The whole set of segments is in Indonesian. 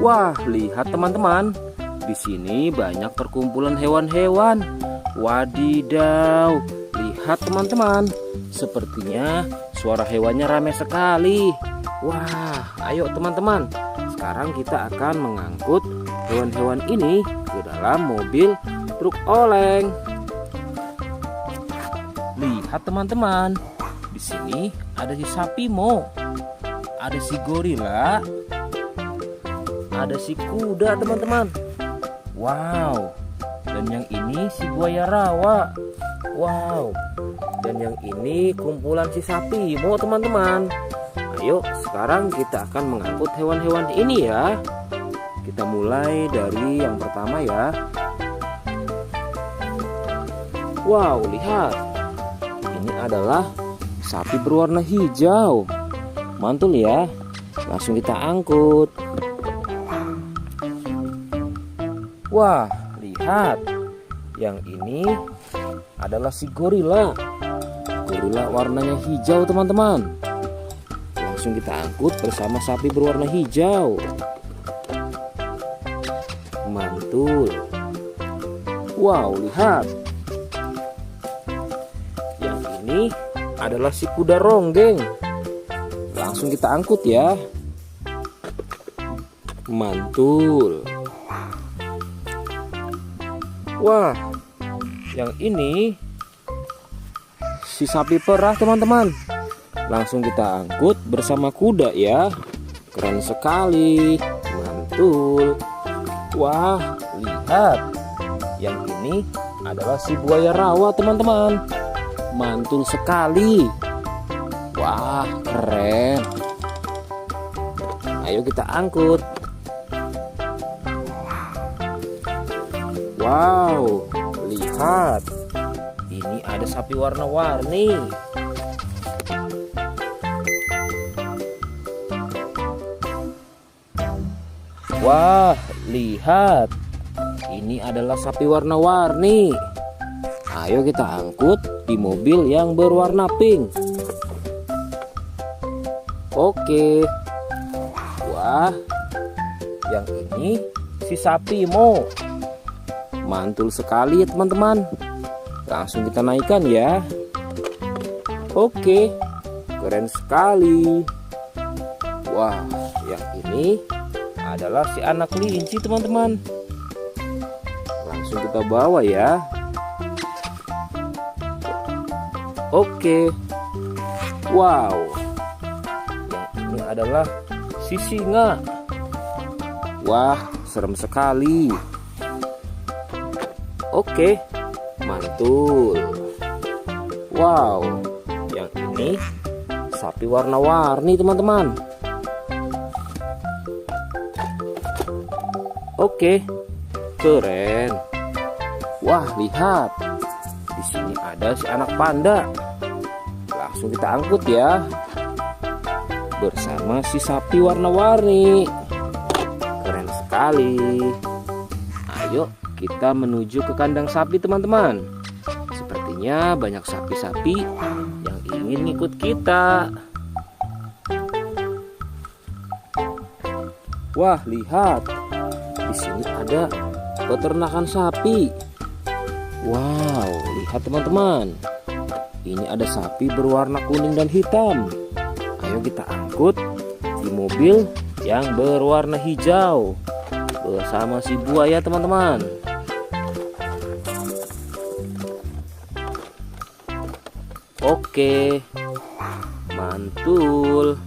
Wah, lihat teman-teman. Di sini banyak perkumpulan hewan-hewan. Wadidaw, lihat teman-teman. Sepertinya suara hewannya ramai sekali. Wah, ayo teman-teman. Sekarang kita akan mengangkut hewan-hewan ini ke dalam mobil truk oleng. Lihat teman-teman. Di sini ada si sapi mo, ada si gorila, ada si kuda teman-teman. Wow. Dan yang ini si buaya rawa. Wow. Dan yang ini kumpulan si sapi mo teman-teman. Ayo sekarang kita akan mengangkut hewan-hewan ini ya. Kita mulai dari yang pertama ya. Wow, lihat. Ini adalah sapi berwarna hijau. Mantul ya. Langsung kita angkut. Wah, lihat. Yang ini adalah si gorila. Gorila warnanya hijau teman-teman. Langsung kita angkut bersama sapi berwarna hijau. Mantul. Wow, lihat. Yang ini adalah si kuda ronggeng. Langsung kita angkut ya. Mantul. Wah, yang ini si sapi perah teman-teman. Langsung kita angkut bersama kuda ya. Keren sekali. Mantul. Wah, lihat. Yang ini adalah si buaya rawa teman-teman. Mantul sekali. Wah, keren. Ayo kita angkut. Wow, lihat. Ini ada sapi warna-warni. Wah, lihat. Ini adalah sapi warna-warni. Ayo kita angkut di mobil yang berwarna pink. Oke. Wah, yang ini si sapi mo. Mantul sekali ya teman-teman. Langsung kita naikkan ya. Oke, keren sekali. Wah, yang ini adalah si anak kelinci teman-teman. Langsung kita bawa ya. Oke. Wow. Yang ini adalah si singa. Wah, serem sekali. Oke, mantul. Wow, yang ini sapi warna-warni teman-teman. Oke, keren. Wah, lihat. Di sini ada si anak panda. Langsung kita angkut ya. Bersama si sapi warna-warni. Keren sekali. Ayo kita menuju ke kandang sapi teman-teman. Sepertinya banyak sapi-sapi yang ingin ikut kita. Wah, lihat. Di sini ada peternakan sapi. Wow, lihat teman-teman. Ini ada sapi berwarna kuning dan hitam. Ayo kita angkut di mobil yang berwarna hijau bersama si buaya teman-teman. Oke, mantul.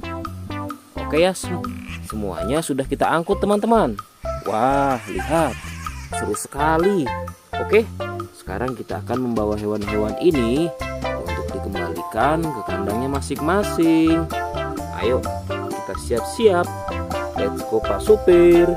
Oke ya, semuanya sudah kita angkut teman-teman. Wah, lihat, seru sekali. Oke, sekarang kita akan membawa hewan-hewan ini untuk dikembalikan ke kandangnya masing-masing. Ayo, kita siap-siap. Let's go Pak Supir.